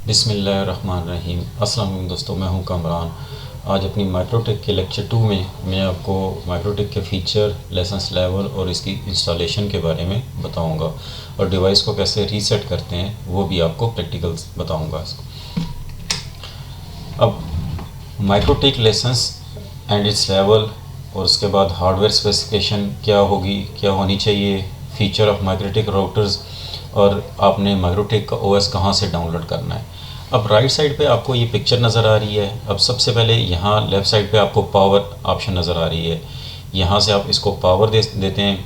बिस्मिल्लाहिर्रहमानिर्रहीम। अस्सलाम वालेकुम दोस्तों, मैं हूं कामरान। आज अपनी माइक्रोटेक के लेक्चर 2 में मैं आपको माइक्रोटेक के फ़ीचर, लेसन्स लेवल और इसकी इंस्टॉलेशन के बारे में बताऊंगा और डिवाइस को कैसे रीसेट करते हैं वो भी आपको प्रैक्टिकल्स बताऊंगा इसको। अब Microtek lessons and it's level और उसके बाद हार्डवेयर स्पेसिफिकेशन क्या होगी, क्या होनी चाहिए, फ़ीचर ऑफ माइक्रोटेक राउटर्स और आपने माइक्रोटेक का ओएस कहाँ से डाउनलोड करना है। अब राइट साइड पे आपको ये पिक्चर नज़र आ रही है। अब सबसे पहले यहाँ लेफ़्ट साइड पे आपको पावर ऑप्शन नज़र आ रही है। यहाँ से आप इसको पावर देते हैं।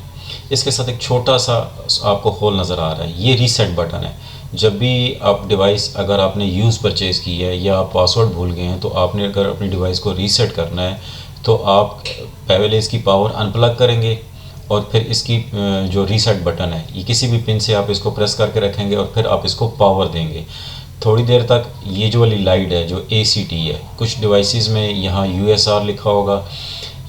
इसके साथ एक छोटा सा आपको होल नज़र आ रहा है, ये रीसेट बटन है। जब भी आप डिवाइस अगर आपने यूज़ परचेज़ की है या आप पासवर्ड भूल गए हैं तो आपने अगर अपनी डिवाइस को रीसेट करना है तो आप पहले इसकी पावर अनप्लग करेंगे और फिर इसकी जो रीसेट बटन है ये किसी भी पिन से आप इसको प्रेस करके रखेंगे और फिर आप इसको पावर देंगे। थोड़ी देर तक ये जो वाली लाइट है जो ACT है, कुछ डिवाइसेस में यहाँ USR लिखा होगा,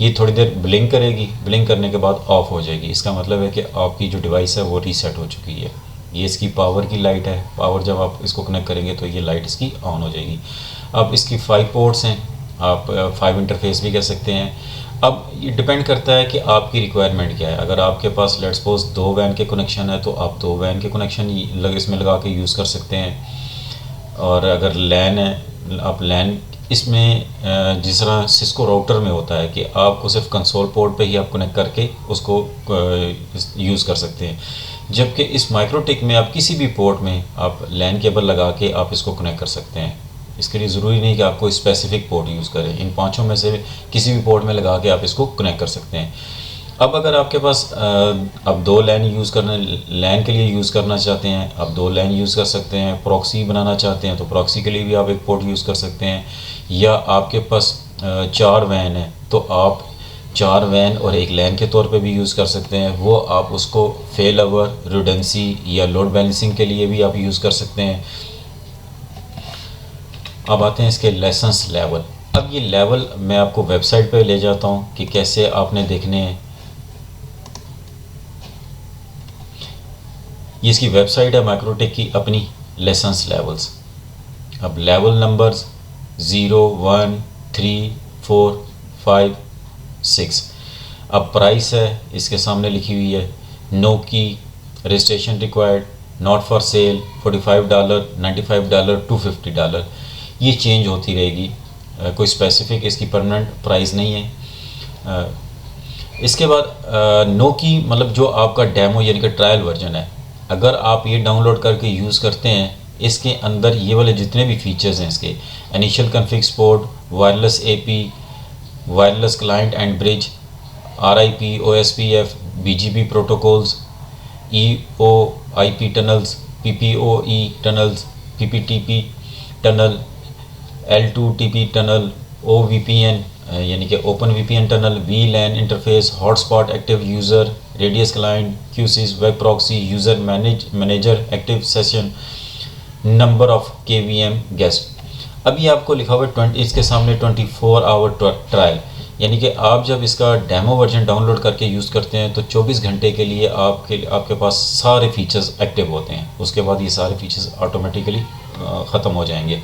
ये थोड़ी देर ब्लिंक करेगी। ब्लिंक करने के बाद ऑफ हो जाएगी। इसका मतलब है कि आपकी जो डिवाइस है वो रीसेट हो चुकी है। ये इसकी पावर की लाइट है। पावर जब आप इसको कनेक्ट करेंगे तो ये लाइट इसकी ऑन हो जाएगी। अब इसकी 5 पोर्ट्स हैं, आप 5 इंटरफेस भी कह सकते हैं। अब ये डिपेंड करता है कि आपकी रिक्वायरमेंट क्या है। अगर आपके पास लेट्स सपोज 2 वैन के कनेक्शन है तो आप 2 वैन के कनेक्शन इसमें लगा के यूज़ कर सकते हैं। और अगर लैन है, आप लैन इसमें जिस तरह सिस्को राउटर में होता है कि आपको सिर्फ कंसोल पोर्ट पे ही आप कनेक्ट करके उसको यूज़ कर सकते हैं, जबकि इस माइक्रोटेक में आप किसी भी पोर्ट में आप लैन केबल लगा के आप इसको कनेक्ट कर सकते हैं। इसके लिए ज़रूरी नहीं कि आपको स्पेसिफिक पोर्ट यूज़ करें, इन पांचों में से किसी भी पोर्ट में लगा के आप इसको कनेक्ट कर सकते हैं। अब अगर आपके पास अब 2 लैन यूज़ करना, लैन के लिए यूज़ करना चाहते हैं, आप 2 लैन यूज़ कर सकते हैं। प्रॉक्सी बनाना चाहते हैं तो प्रॉक्सी के लिए भी आप एक पोर्ट यूज़ कर सकते हैं। या आपके पास 4 वैन है तो आप 4 वैन और एक लैन के तौर पे भी यूज़ कर सकते हैं। वो आप उसको फेल ओवर, रिडंडेंसी या लोड बैलेंसिंग के लिए भी आप यूज़ कर सकते हैं। अब आते हैं इसके लेसन्स लेवल। अब ये लेवल मैं आपको वेबसाइट पे ले जाता हूँ कि कैसे आपने देखने हैं। ये इसकी वेबसाइट है माइक्रोटेक की अपनी, लेसन्स लेवल्स। अब लेवल नंबर्स 0, 1, 3, 4, 5, 6। अब प्राइस है इसके सामने लिखी हुई है, नो की, registration required, not for sale, $45, $95, $250। ये चेंज होती रहेगी, कोई स्पेसिफिक इसकी परमानेंट प्राइस नहीं है। इसके बाद नो की मतलब जो आपका डेमो यानी कि ट्रायल वर्जन है, अगर आप ये डाउनलोड करके यूज़ करते हैं, इसके अंदर ये वाले जितने भी फीचर्स हैं इसके, initial config support, wireless AP, wireless client and bridge, RIP, OSPF, BGP protocols, EOIP tunnels, PPOE tunnels, PPTP tunnel, L2TP tunnel, OVPN यानी कि open VPN tunnel, VLAN interface, hotspot, active user, radius client, QSIS, web proxy, user manager, active session, number of KVM guest. अभी आपको लिखा हुआ है इसके सामने 24 our trial, यानी कि आप जब इसका डेमो वर्जन डाउनलोड करके यूज़ करते हैं तो 24 घंटे के लिए आपके पास सारे फीचर्स एक्टिव होते हैं। उसके बाद ये सारे फीचर्स ऑटोमेटिकली ख़त्म हो जाएंगे।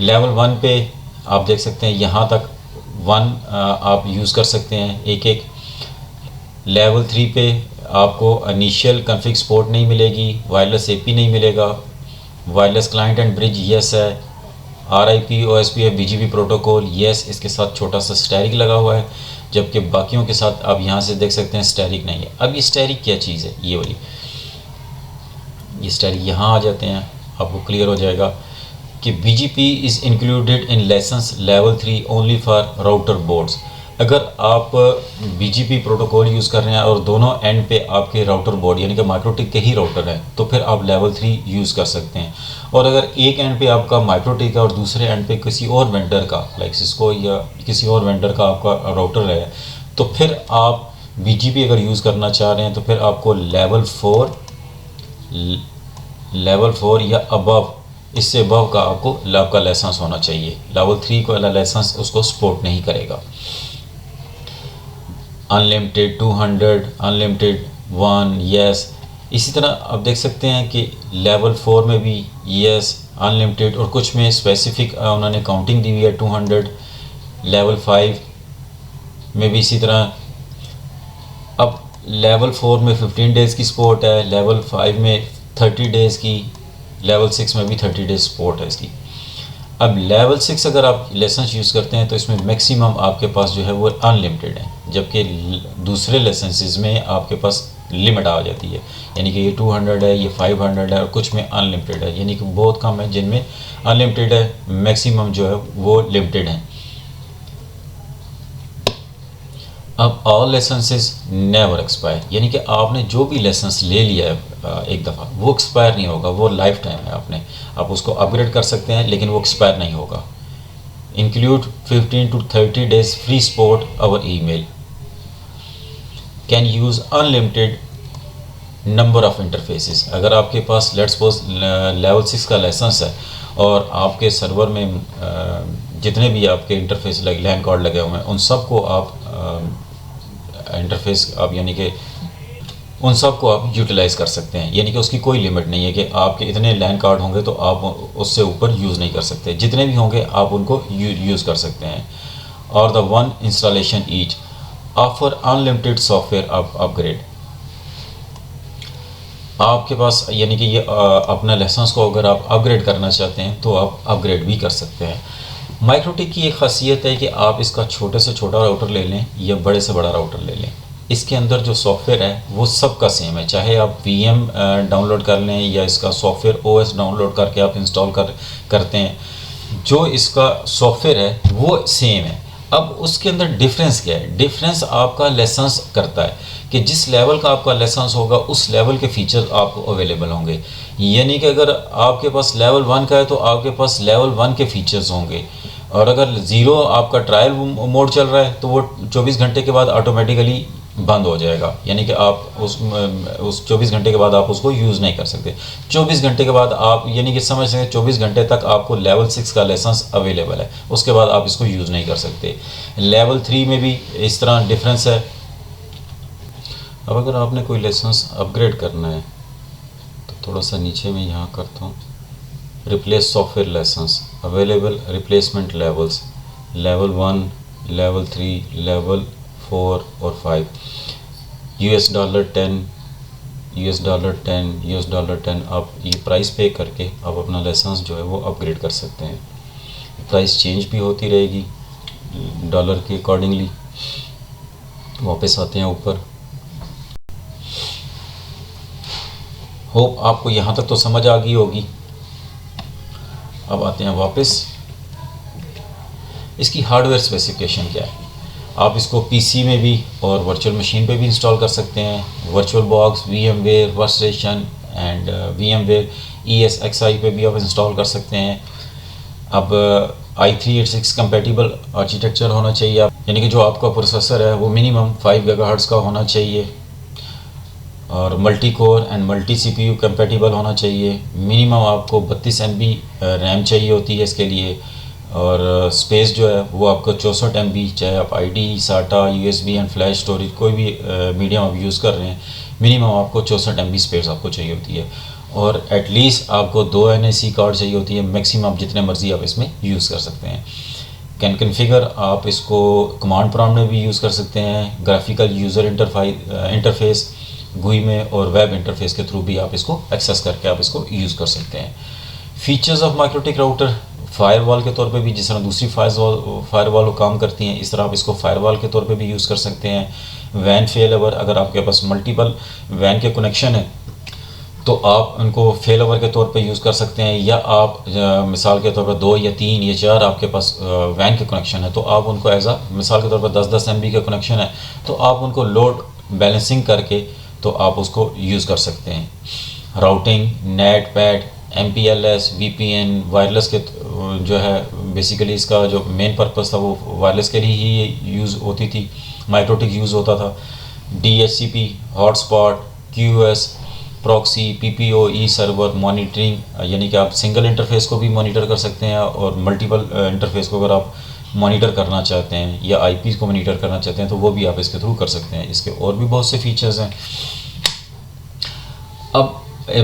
लेवल 1 पे आप देख सकते हैं यहाँ तक 1 आप यूज़ कर सकते हैं एक। लेवल 3 पे आपको इनिशियल कॉन्फ़िग सपोर्ट नहीं मिलेगी, वायरलेस AP नहीं मिलेगा, wireless client and bridge yes है, RIP, OSPF, BGP protocol yes, इसके साथ छोटा सा स्टैरिक लगा हुआ है, जबकि बाकियों के साथ आप यहाँ से देख सकते हैं स्टैरिक नहीं है। अब ये स्टैरिक क्या चीज़ है, ये वाली, ये स्टैरिक यहाँ आ जाते हैं, आपको क्लियर हो जाएगा कि BGP is included in lessons level 3 only for router boards. अगर आप BGP प्रोटोकॉल यूज़ कर रहे हैं और दोनों एंड पे आपके राउटर बोर्ड यानी कि माइक्रोटेक के ही राउटर हैं तो फिर आप लेवल 3 यूज़ कर सकते हैं। और अगर एक एंड पे आपका माइक्रोटेक है और दूसरे एंड पे किसी और वेंडर का लाइक सिस्को या किसी और वेंडर का आपका राउटर है तो फिर आप BGP अगर यूज़ करना चाह रहे हैं तो फिर आपको लेवल 4 या अबव, इससे अबव का आपका लाइसेंस होना चाहिए। लेवल 3 को लाइसेंस उसको सपोर्ट नहीं करेगा। अनलिमिटेड 200, अनलिमिटेड 1 यस, इसी तरह आप देख सकते हैं कि लेवल 4 में भी यस अनलिमिटेड, और कुछ में स्पेसिफिक उन्होंने काउंटिंग दी हुई है 200। लेवल 5 में भी इसी तरह। अब लेवल 4 में 15 डेज़ की सपोर्ट है, लेवल 5 में 30 डेज़ की, लेवल 6 में भी 30 डेज सपोर्ट है इसकी। अब लेवल 6 अगर आप लेसन्स यूज़ करते हैं तो इसमें मैक्सिमम आपके पास जो है वो अनलिमिटेड है, जबकि दूसरे लेसेंसेस में आपके पास लिमिट आ जाती है, यानी कि ये 200 है, ये 500 है, और कुछ में अनलिमिटेड है, यानी कि बहुत कम है जिनमें अनलिमिटेड है, मैक्सिमम जो है वो लिमिटेड है। अब ऑल लेसेंसेस नेवर एक्सपायर, यानी कि आपने जो भी लेसेंस ले लिया है एक दफ़ा, वो एक्सपायर नहीं होगा, वो लाइफ टाइम है। आप उसको अपग्रेड कर सकते हैं लेकिन वो एक्सपायर नहीं होगा। Include 15 to 30 days free support our email, can use unlimited number of interfaces. अगर आपके पास लेट्स सपोज लेवल 6 का लाइसेंस है और आपके सर्वर में जितने भी आपके इंटरफेस लैन कार्ड लगे हुए हैं, उन सब को आप इंटरफेस आप यानी कि उन सब को आप यूटिलाइज़ कर सकते हैं, यानी कि उसकी कोई लिमिट नहीं है कि आपके इतने लैन कार्ड होंगे तो आप उससे ऊपर यूज़ नहीं कर सकते, जितने भी होंगे आप उनको यूज़ कर सकते हैं। और the one installation each offer unlimited software upgrade. आपके पास यानी कि ये अपना लाइसेंस को अगर आप अपग्रेड करना चाहते हैं तो आप अपग्रेड भी कर सकते हैं। माइक्रोटिक की एक खासियत है कि आप इसका छोटे से छोटा राउटर ले लें या बड़े से बड़ा राउटर ले लें, इसके अंदर जो सॉफ्टवेयर है वो सबका सेम है, चाहे आप VM डाउनलोड कर लें या इसका सॉफ्टवेयर OS डाउनलोड करके आप इंस्टॉल करते हैं, जो इसका सॉफ्टवेयर है वो सेम है। अब उसके अंदर डिफरेंस क्या है? डिफरेंस आपका लाइसेंस करता है कि जिस लेवल का आपका लाइसेंस होगा उस लेवल के फीचर आपको अवेलेबल होंगे, यानी कि अगर आपके पास लेवल 1 का है तो आपके पास लेवल 1 के फीचर्स होंगे, और अगर 0 आपका ट्रायल मोड चल रहा है तो वो 24 घंटे के बाद ऑटोमेटिकली बंद हो जाएगा, यानी कि आप उस 24 घंटे के बाद आप उसको यूज़ नहीं कर सकते। 24 घंटे के बाद आप यानी कि समझ सकते 24 घंटे तक आपको लेवल 6 का लाइसेंस अवेलेबल है, उसके बाद आप इसको यूज़ नहीं कर सकते। लेवल 3 में भी इस तरह डिफरेंस है। अब अगर आपने कोई लाइसेंस अपग्रेड करना है तो थोड़ा सा नीचे में यहाँ करता हूँ, replace software license available replacement levels, level 1, level 3, level 4 और 5, $10, $10 आप ये प्राइस पे करके आप अपना लाइसेंस जो है वो अपग्रेड कर सकते हैं। प्राइस चेंज भी होती रहेगी डॉलर के अकॉर्डिंगली। वापस आते हैं ऊपर। होप आपको यहाँ तक तो समझ आ गई होगी। अब आते हैं वापस, इसकी हार्डवेयर स्पेसिफिकेशन क्या है। आप इसको PC में भी और वर्चुअल मशीन पे भी इंस्टॉल कर सकते हैं। Virtual box, VMware workstation and VMware ESXi पे भी आप इंस्टॉल कर सकते हैं। अब i386 कंपेटिबल आर्किटेक्चर होना चाहिए, यानी कि जो आपका प्रोसेसर है वो मिनिमम 5 GHz का होना चाहिए, और multi core and multi CPU compatible होना चाहिए। मिनिमम आपको 32 MB रैम चाहिए होती है इसके लिए, और स्पेस जो है वो आपको 64 MB, चाहे आप ID, SATA, USB and flash storage कोई भी मीडियम आप यूज़ कर रहे हैं, मिनिमम आपको 64 MB स्पेस आपको चाहिए होती है, और एटलीस्ट आपको 2 NIC कार्ड चाहिए होती है। मैक्सिमम जितने मर्जी आप इसमें यूज़ कर सकते हैं। कैन कन्फिगर आप इसको कमांड प्रॉम्प्ट में भी यूज़ कर सकते हैं, ग्राफिकल यूज़र इंटरफेस GUI में, और वेब इंटरफेस के थ्रू भी आप इसको एक्सेस करके आप इसको यूज़ कर सकते हैं। Features of MikroTik router, firewall के तौर पे भी, जिस तरह दूसरी फायरवॉल काम करती हैं इस तरह आप इसको फायरवॉल के तौर पे भी यूज़ कर सकते हैं। वैन फेलओवर, अगर आपके पास मल्टीपल वैन के कनेक्शन है तो आप उनको फेलओवर के तौर पे यूज़ कर सकते हैं, या आप मिसाल के तौर पर 2 या 3 या 4 आपके पास वैन के कनेक्शन है तो आप उनको एज आ मिसाल के तौर पर 10-10 MB का कनेक्शन है तो आप उनको लोड बैलेंसिंग करके तो आप उसको यूज़ कर सकते हैं। Routing, net pad, MPLS, VPN, wireless के जो है बेसिकली इसका जो मेन पर्पस था वो वायरलेस के लिए ही यूज़ होती थी, माइक्रोटिक यूज़ होता था। DHCP, hotspot, QoS, proxy, PPO, server monitoring, यानी कि आप सिंगल इंटरफेस को भी मॉनिटर कर सकते हैं, और मल्टीपल इंटरफेस को अगर आप मॉनिटर करना चाहते हैं या IP को मॉनिटर करना चाहते हैं तो वो भी आप इसके थ्रू कर सकते हैं। इसके और भी बहुत से फीचर्स हैं।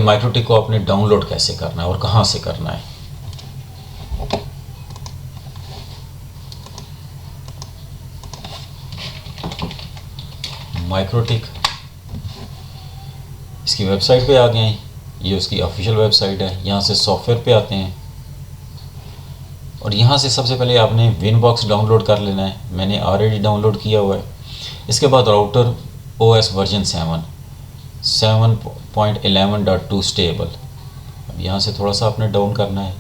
माइक्रोटिक को आपने डाउनलोड कैसे करना है और कहाँ से करना है। माइक्रोटिक इसकी वेबसाइट पे आ गए हैं, ये उसकी ऑफिशियल वेबसाइट है। यहाँ से सॉफ्टवेयर पे आते हैं और यहाँ से सबसे पहले आपने विनबॉक्स डाउनलोड कर लेना है। मैंने ऑलरेडी डाउनलोड किया हुआ है। इसके बाद राउटर OS वर्जन 7.11.2 स्टेबल। अब यहाँ से थोड़ा सा आपने डाउन करना है।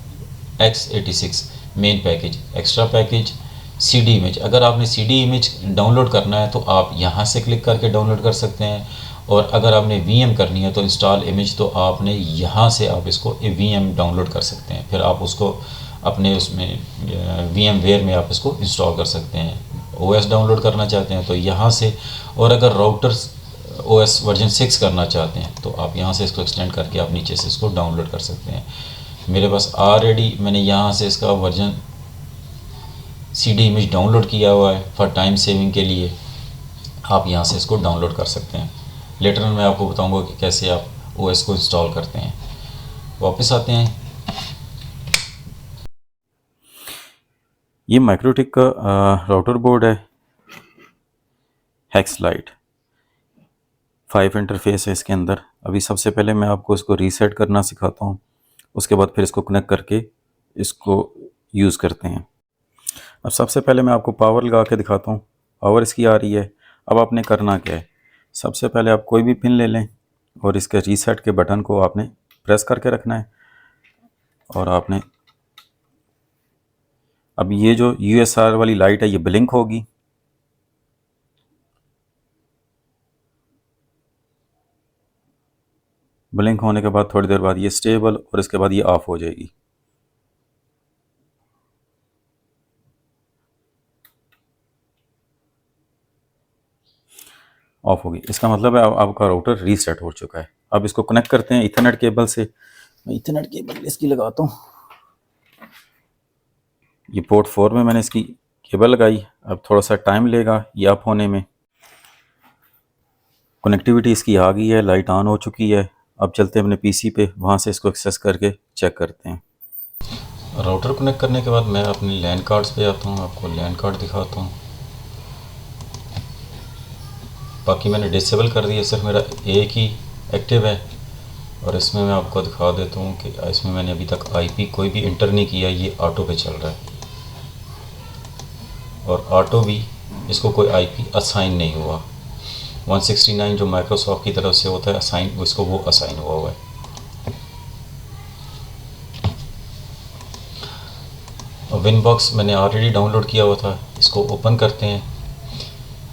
x86 main package, extra package, CD image. अगर आपने CD इमेज डाउनलोड करना है तो आप यहाँ से क्लिक करके डाउनलोड कर सकते हैं, और अगर आपने VM करनी है तो इंस्टॉल इमेज, तो आपने यहाँ से आप इसको VM डाउनलोड कर सकते हैं। फिर आप उसको अपने उसमें VMware में आप इसको इंस्टॉल कर सकते हैं। OS डाउनलोड करना चाहते हैं तो यहाँ से, और अगर राउटर्स OS वर्जन 6 करना चाहते हैं तो आप यहाँ से इसको एक्सटेंड करके आप नीचे से इसको डाउनलोड कर सकते हैं। मेरे पास ऑलरेडी मैंने यहाँ से इसका वर्जन CD इमेज डाउनलोड किया हुआ है। फॉर टाइम सेविंग के लिए आप यहाँ से इसको डाउनलोड कर सकते हैं। लेटर मैं आपको बताऊँगा कि कैसे आप OS को इंस्टॉल करते हैं। वापस आते हैं। ये माइक्रोटिक का राउटर बोर्ड है, हेक्सलाइट 5 इंटरफेस है इसके अंदर। अभी सबसे पहले मैं आपको इसको रीसेट करना सिखाता हूँ, उसके बाद फिर इसको कनेक्ट करके इसको यूज़ करते हैं। अब सबसे पहले मैं आपको पावर लगा के दिखाता हूँ। पावर इसकी आ रही है। अब आपने करना क्या है, सबसे पहले आप कोई भी पिन ले लें और इसके रीसेट के बटन को आपने प्रेस करके रखना है, और आपने अब ये जो USR वाली लाइट है ये ब्लिंक होगी। ब्लिंक होने के बाद थोड़ी देर बाद ये स्टेबल, और इसके बाद ये ऑफ हो जाएगी। ऑफ होगी, इसका मतलब है आपका राउटर रीसेट हो चुका है। अब इसको कनेक्ट करते हैं इथरनेट केबल से। मैं इथरनेट केबल इसकी लगाता हूँ। ये पोर्ट 4 में मैंने इसकी केबल लगाई। अब थोड़ा सा टाइम लेगा ये अप होने में। कनेक्टिविटी इसकी आ गई है, लाइट ऑन हो चुकी है। अब चलते हैं अपने PC पे, वहाँ से इसको एक्सेस करके चेक करते हैं। राउटर कनेक्ट करने के बाद मैं अपने लैन कार्ड्स पे आता हूँ, आपको लैन कार्ड दिखाता हूँ। बाकी मैंने डिसेबल कर दिया, सिर्फ मेरा एक ही एक्टिव है। और इसमें मैं आपको दिखा देता हूँ कि इसमें मैंने अभी तक IP कोई भी इंटर नहीं किया, ये ऑटो पे चल रहा है। और ऑटो भी इसको कोई IP असाइन नहीं हुआ। 169 जो माइक्रोसॉफ्ट की तरफ से होता है असाइन, इसको वो असाइन हुआ है। विनबॉक्स मैंने ऑलरेडी डाउनलोड किया हुआ था, इसको ओपन करते हैं।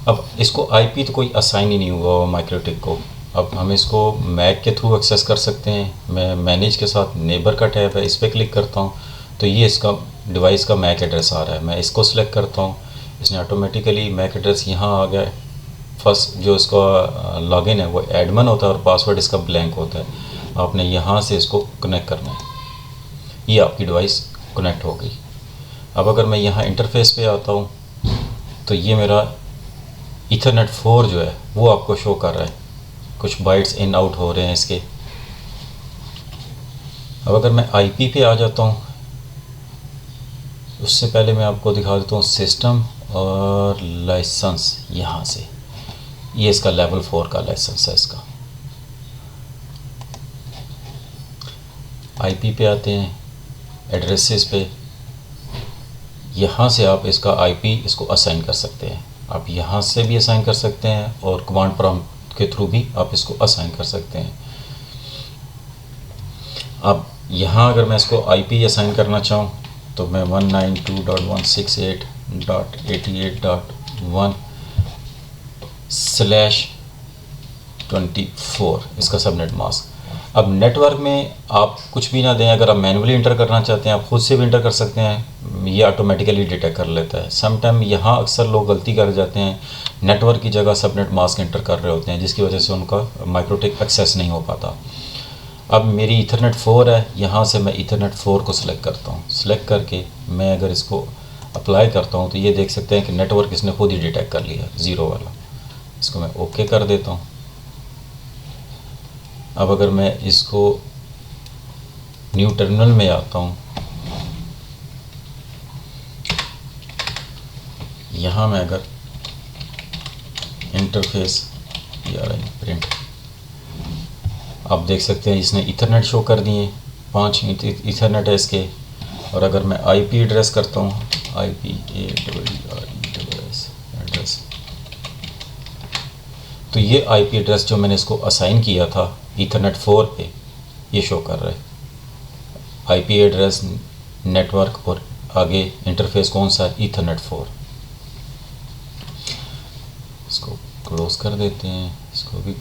अब इसको IP तो कोई असाइन ही नहीं हुआ माइक्रोटिक को। अब हम इसको मैक के थ्रू एक्सेस कर सकते हैं। मैं मैनेज के साथ नेबर का टैब है, इस पर क्लिक करता हूँ तो ये इसका डिवाइस का मैक एड्रेस आ रहा है। मैं इसको सिलेक्ट करता हूँ, इसने ऑटोमेटिकली मैक एड्रेस यहाँ आ गया है। फर्स्ट जो इसका लॉगिन है वो एडमिन होता है और पासवर्ड इसका ब्लैंक होता है। आपने यहाँ से इसको कनेक्ट करना है। ये आपकी डिवाइस कनेक्ट हो गई। अब अगर मैं यहाँ इंटरफेस पे आता हूँ तो ये मेरा ईथरनेट 4 जो है वो आपको शो कर रहा है। कुछ बाइट्स इन आउट हो रहे हैं इसके। अब अगर मैं IP पे आ जाता हूँ, उससे पहले मैं आपको दिखा देता हूँ सिस्टम और लाइसेंस। यहाँ से ये इसका लेवल 4 का लाइसेंस है इसका। IP पे आते हैं, एड्रेसेस पे। यहाँ से आप इसका IP इसको असाइन कर सकते हैं। आप यहाँ से भी असाइन कर सकते हैं और कमांड प्रॉम्प्ट के थ्रू भी आप इसको असाइन कर सकते हैं। अब यहाँ अगर मैं इसको IP असाइन करना चाहूँ तो मैं 192.168.88.1/24 इसका सबनेट मास्क। अब नेटवर्क में आप कुछ भी ना दें, अगर आप मैनुअली इंटर करना चाहते हैं आप खुद से भी इंटर कर सकते हैं, ये ऑटोमेटिकली डिटेक्ट कर लेता है। सम टाइम यहाँ अक्सर लोग गलती कर जाते हैं, नेटवर्क की जगह सबनेट मास्क इंटर कर रहे होते हैं, जिसकी वजह से उनका माइक्रोटिक एक्सेस नहीं हो पाता। अब मेरी ईथरनेट 4 है, यहाँ से मैं ईथरनेट 4 को सिलेक्ट करता हूँ। सिलेक्ट करके मैं अगर इसको अप्लाई करता हूँ तो ये देख सकते हैं कि नेटवर्क इसने खुद ही डिटेक्ट कर लिया 0 वाला। इसको मैं ओके कर देता हूँ। अब अगर मैं इसको न्यू टर्मिनल में आता हूँ, यहाँ मैं अगर इंटरफेस प्रिंट, आप देख सकते हैं इसने इथरनेट शो कर दिए, 5 इथरनेट है इसके। और अगर मैं आईपी एड्रेस करता हूँ, एड्रेस, तो ये आईपी एड्रेस जो मैंने इसको असाइन किया था ईथरनेट 4 पे, ये शो कर रहा है। आईपी एड्रेस, नेटवर्क और आगे इंटरफेस कौन सा है, ईथरनेट 4। इसको क्लोज कर देते हैं, इसको भी।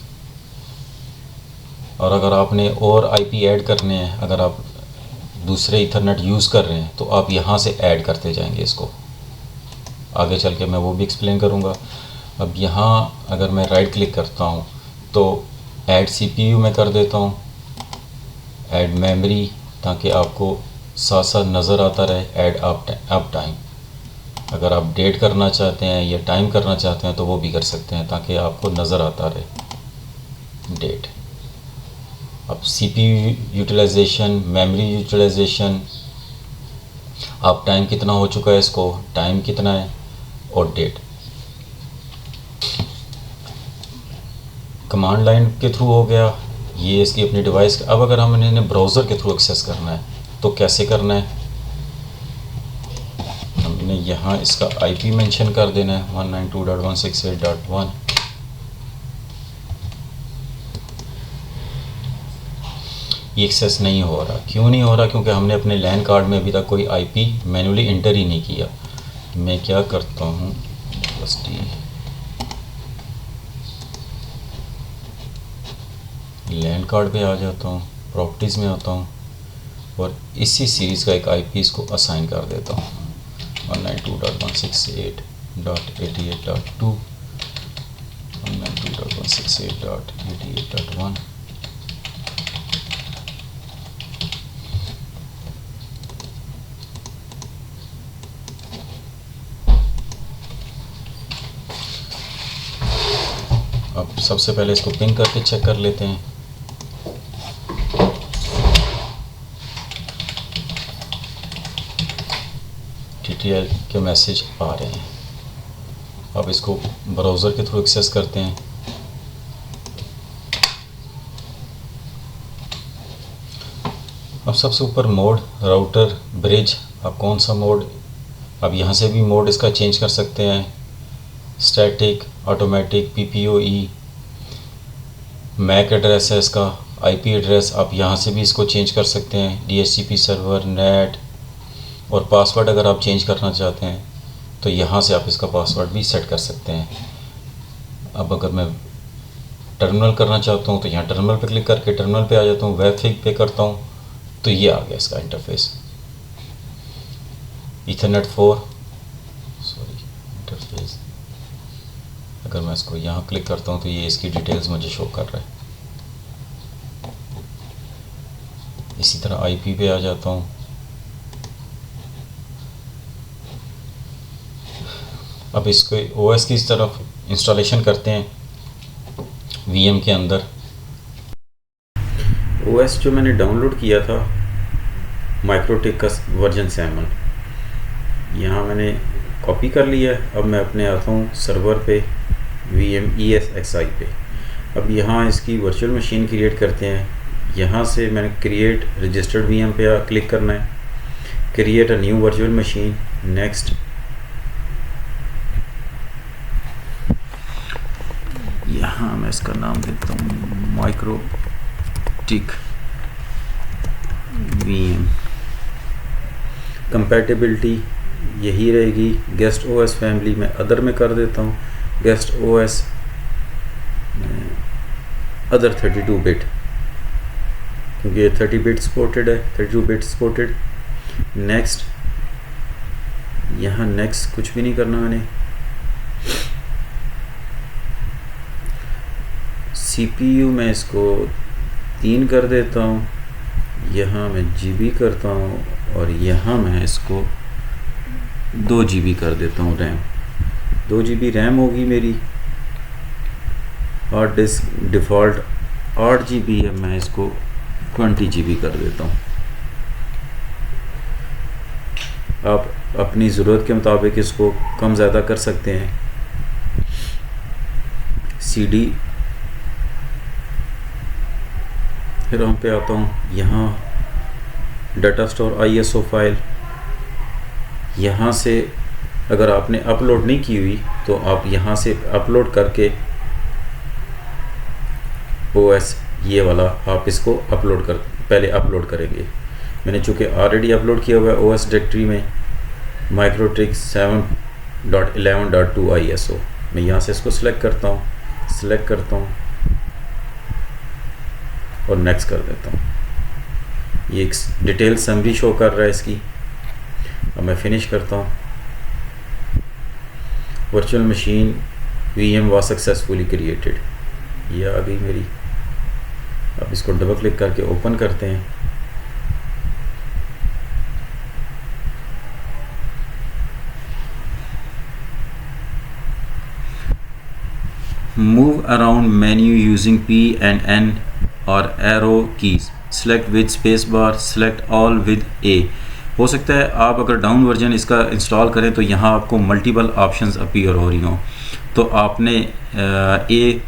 और अगर आपने और आईपी ऐड करने हैं, अगर आप दूसरे ईथरनेट यूज़ कर रहे हैं, तो आप यहाँ से ऐड करते जाएंगे इसको। आगे चल के मैं वो भी एक्सप्लेन करूँगा। अब यहाँ अगर मैं राइट क्लिक करता हूँ तो ऐड सीपीयू में कर देता हूँ, ऐड मेमोरी, ताकि आपको साथ साथ नज़र आता रहे। ऐड अप टाइम, अगर आप डेट करना चाहते हैं या टाइम करना चाहते हैं तो वो भी कर सकते हैं, ताकि आपको नज़र आता रहे डेट। अब सीपीयू यूटिलाइजेशन, मेमोरी यूटिलाइजेशन, अब टाइम कितना हो चुका है, इसको टाइम कितना है, और डेट। कमांड लाइन के थ्रू हो गया ये इसकी अपनी डिवाइस। अब अगर हम इन्हें ब्राउज़र के थ्रू एक्सेस करना है तो कैसे करना है, हमने यहाँ इसका आईपी मेंशन कर देना है 192.168.1। ये एक्सेस नहीं हो रहा, क्यों नहीं हो रहा, क्योंकि हमने अपने लैन कार्ड में अभी तक कोई आईपी मैन्युअली इंटर ही नहीं किया। मैं क्या करता हूँ, बस लैन कार्ड पे आ जाता हूँ, प्रॉपर्टीज़ में आता हूँ और इसी सीरीज़ का एक आईपी इसको असाइन कर देता हूँ 192.168.88.2, 192.168.88.1। अब सबसे पहले इसको पिंग करके चेक कर लेते हैं। TTL के मैसेज आ रहे हैं। अब इसको ब्राउज़र के थ्रू एक्सेस करते हैं। अब सबसे ऊपर मोड, राउटर, ब्रिज, आप कौन सा मोड, अब यहाँ से भी मोड इसका चेंज कर सकते हैं, static, automatic, PPOE, MAC address है इसका, IP एड्रेस, आप यहाँ से भी इसको चेंज कर सकते हैं, DHCP सर्वर, नेट, और पासवर्ड अगर आप चेंज करना चाहते हैं तो यहाँ से आप इसका पासवर्ड भी सेट कर सकते हैं। अब अगर मैं टर्मिनल करना चाहता हूँ तो यहाँ टर्मिनल पे क्लिक करके टर्मिनल पे आ जाता हूँ, वेब फिग पे करता हूँ तो ये आ गया इसका इंटरफेस, ईथरनेट 4 इंटरफेस। अगर मैं इसको यहाँ क्लिक करता हूँ तो ये इसकी डिटेल्स मुझे शो कर रहा है। इसी तरह IP पे आ जाता हूँ, अब इसको OS की तरफ इंस्टॉलेशन करते हैं VM के अंदर। OS जो मैंने डाउनलोड किया था माइक्रोटिक का वर्जन 7, यहाँ मैंने कॉपी कर लिया है। अब मैं अपने आता हूँ सर्वर पे, VM ESXi पे। अब यहाँ इसकी वर्चुअल मशीन क्रिएट करते हैं। यहाँ से मैंने क्रिएट रजिस्टर्ड VM पे क्लिक करना है, create a new virtual machine, next. यहाँ मैं इसका नाम देता हूँ माइक्रोटिक VM। कंपैटिबिलिटी यही रहेगी, गेस्ट OS फैमिली में अदर में कर देता हूँ, गेस्ट OS अदर 32 बिट, क्योंकि ये 30 बिट सपोर्टेड है, 32 बिट सपोर्टेड। नेक्स्ट, यहाँ नेक्स्ट कुछ भी नहीं करना मैंने। CPU में इसको 3 कर देता हूँ, यहाँ मैं GB करता हूँ और यहाँ मैं इसको 2 GB कर देता हूँ रैम। 2 GB रैम होगी मेरी। हार्ड डिस्क डिफ़ॉल्ट 8 GB है, मैं इसको 20 GB कर देता हूँ। आप अपनी ज़रूरत के मुताबिक इसको कम ज़्यादा कर सकते हैं। CD, फिर हम पे आता हूँ यहाँ डाटा स्टोर ISO फाइल। यहाँ से अगर आपने अपलोड नहीं की हुई तो आप यहाँ से अपलोड करके OS ये वाला आप इसको पहले अपलोड करेंगे। मैंने चूँकि ऑलरेडी अपलोड किया हुआ है OS डायरेक्टरी में माइक्रोटिक 7.11.2 ISO। मैं यहाँ से इसको सिलेक्ट करता हूँ और नेक्स्ट कर देता हूँ। ये एक डिटेल समरी शो कर रहा है इसकी। अब मैं फिनिश करता हूँ। Virtual machine VM was successfully created, ये आ गई मेरी। अब इसको डबल क्लिक करके ओपन करते हैं। Move around menu using P and N और arrow keys. Select with space bar, select all with A। हो सकता है आप अगर डाउन वर्जन इसका इंस्टॉल करें तो यहाँ आपको मल्टीपल ऑप्शंस अपीयर हो रही हों, तो आपने ए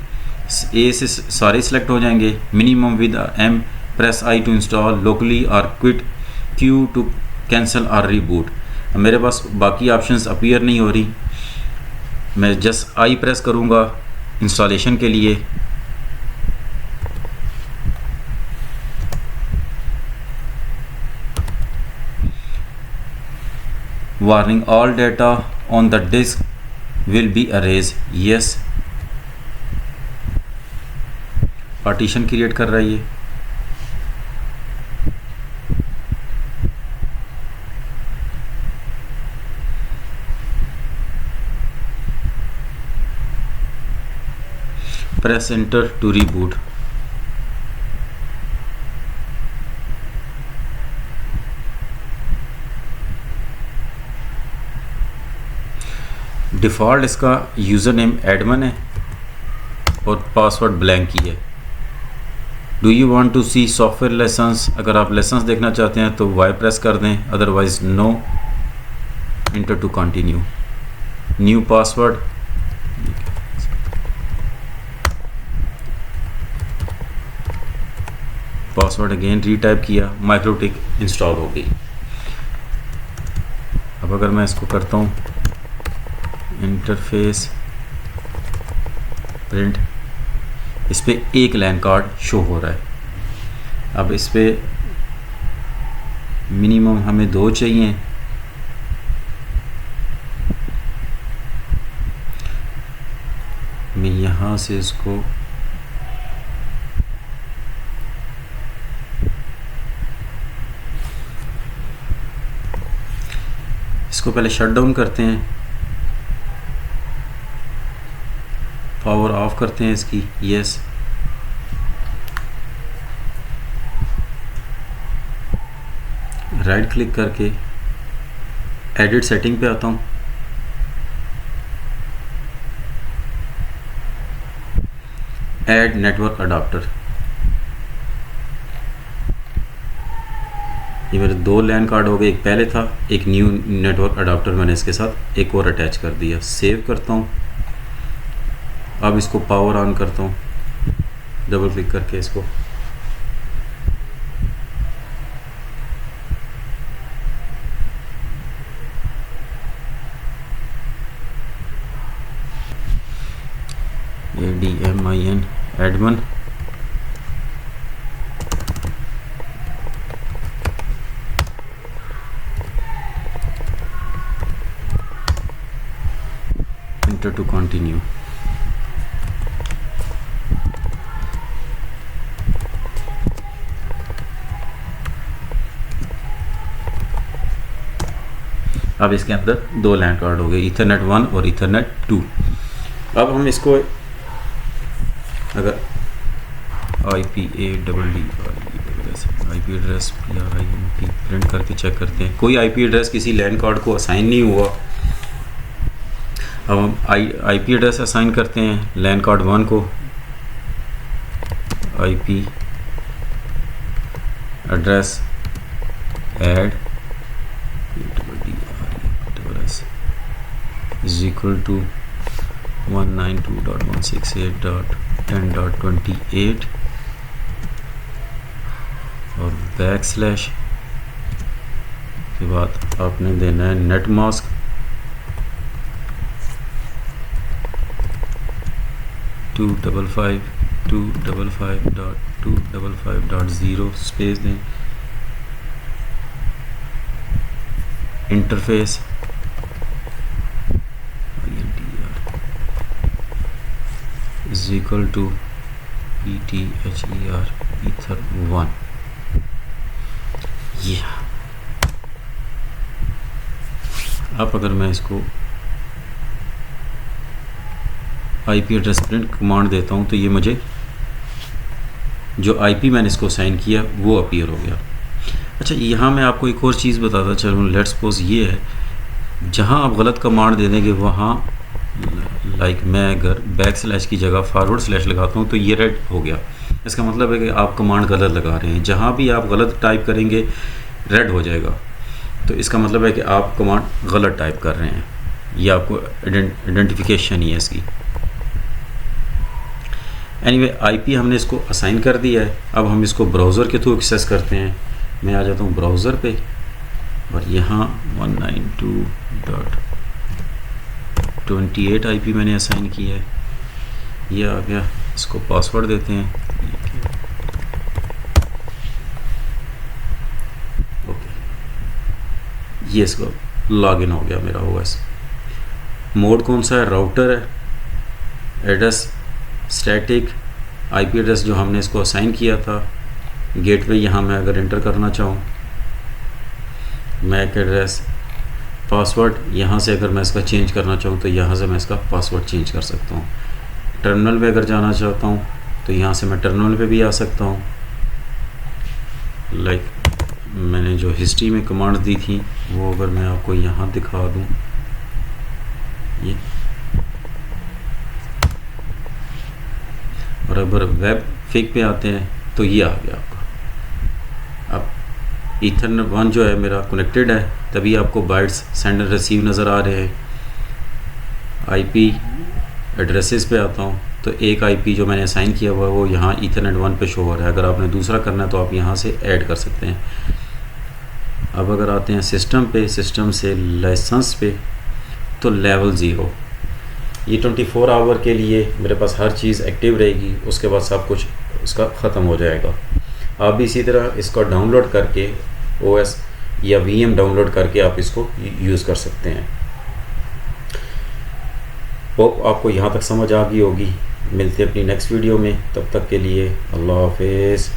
से सारे सिलेक्ट हो जाएंगे। Minimum with M, press I to install locally और क्विट, Q टू कैंसिल और रीबूट। मेरे पास बाकी ऑप्शंस अपीयर नहीं हो रही, मैं जस्ट I प्रेस करूँगा इंस्टॉलेशन के लिए। Warning, all data on the disk will be erased. Yes, partition create कर रहा है ये। Press enter to reboot. Default इसका यूज़र नेम एडमिन है और पासवर्ड ब्लैंक ही है। Do you want to C software lessons, अगर आप लेसन्स देखना चाहते हैं तो वाई प्रेस कर दें, otherwise no. Enter to continue. New password, password again retype किया, माइक्रोटिक इंस्टॉल हो गई। अब अगर मैं इसको करता हूँ इंटरफेस प्रिंट, इस पे एक लैन कार्ड शो हो रहा है। अब इस पे मिनिमम हमें 2 चाहिए। मैं यहाँ से इसको पहले शट डाउन करते हैं, पावर ऑफ करते हैं इसकी। यस, राइट क्लिक करके एडिट सेटिंग पे आता हूँ। Add network adapter. ये मेरे 2 लैन कार्ड हो गए, एक पहले था, एक न्यू नेटवर्क अडाप्टर मैंने इसके साथ एक और अटैच कर दिया। सेव करता हूँ। अब इसको पावर ऑन करता हूँ, डबल क्लिक करके इसको। ADMIN admin, enter to continue. अब इसके अंदर 2 लैन कार्ड हो गए, ईथरनेट 1 और ईथरनेट 2। अब हम इसको अगर IP एड्रेस प्रिंट करके चेक करते हैं, कोई IP एड्रेस किसी लैन कार्ड को असाइन नहीं हुआ। अब हम IP एड्रेस असाइन करते हैं लैन कार्ड 1 को, IP address add is equal to 192.168.10.28 और बैकस्लैश के बाद आपने देना है net mask two double five dot zero space दें, interface is equal to ETHER ether1। अब अगर मैं इसको IP एड्रेस प्रिंट कमांड देता हूँ तो ये मुझे जो IP मैंने इसको साइन किया वो अपीयर हो गया। अच्छा, यहाँ मैं आपको एक और चीज़ बताता चलूँ। लेट्स सपोज ये है, जहाँ आप गलत कमांड दे देंगे वहाँ मैं अगर बैकस्लैश की जगह फॉरवर्ड स्लैश लगाता हूँ तो ये रेड हो गया। इसका मतलब है कि आप कमांड गलत लगा रहे हैं। जहाँ भी आप गलत टाइप करेंगे रेड हो जाएगा, तो इसका मतलब है कि आप कमांड गलत टाइप कर रहे हैं। ये आपको आइडेंटिफिकेशन ही है इसकी। एनीवे IP हमने इसको असाइन कर दिया है। अब हम इसको ब्राउज़र के थ्रू एक्सेस करते हैं। मैं आ जाता हूँ ब्राउज़र पे और यहाँ 192.28 IP मैंने असाइन किया है। ये आ गया। इसको पासवर्ड देते हैं। ओके, ये इसको लॉगिन हो गया मेरा OS। मोड कौन सा है? राउटर है। एड्रेस स्टैटिक IP एड्रेस जो हमने इसको असाइन किया था। गेटवे यहाँ मैं अगर एंटर करना चाहूँ, मैक एड्रेस, पासवर्ड यहाँ से अगर मैं इसका चेंज करना चाहूँ तो यहाँ से मैं इसका पासवर्ड चेंज कर सकता हूँ। टर्मिनल पे अगर जाना चाहता हूँ तो यहाँ से मैं टर्मिनल पे भी आ सकता हूँ। मैंने जो हिस्ट्री में कमांड्स दी थी वो अगर मैं आपको यहाँ दिखा दूँ, ये और अगर वेब फिग पे आते हैं तो ये आ गया आपका। अब Ethernet1 जो है मेरा कनेक्टेड है, तभी आपको बाइट्स सेंड एंड रिसीव नज़र आ रहे हैं। IP एड्रेसेस पे आता हूँ तो एक IP जो मैंने असाइन किया हुआ है वो यहाँ Ethernet1 पे शो हो रहा है। अगर आपने दूसरा करना है तो आप यहाँ से ऐड कर सकते हैं। अब अगर आते हैं सिस्टम पे, सिस्टम से लाइसेंस पे, तो लेवल 0। ये 24 आवर के लिए मेरे पास हर चीज़ एक्टिव रहेगी, उसके बाद सब कुछ इसका ख़त्म हो जाएगा। आप भी इसी तरह इसको डाउनलोड करके OS या VM डाउनलोड करके आप इसको यूज़ कर सकते हैं। होप आपको यहाँ तक समझ आ गई होगी। मिलते हैं अपनी नेक्स्ट वीडियो में, तब तक के लिए अल्लाह हाफिज़।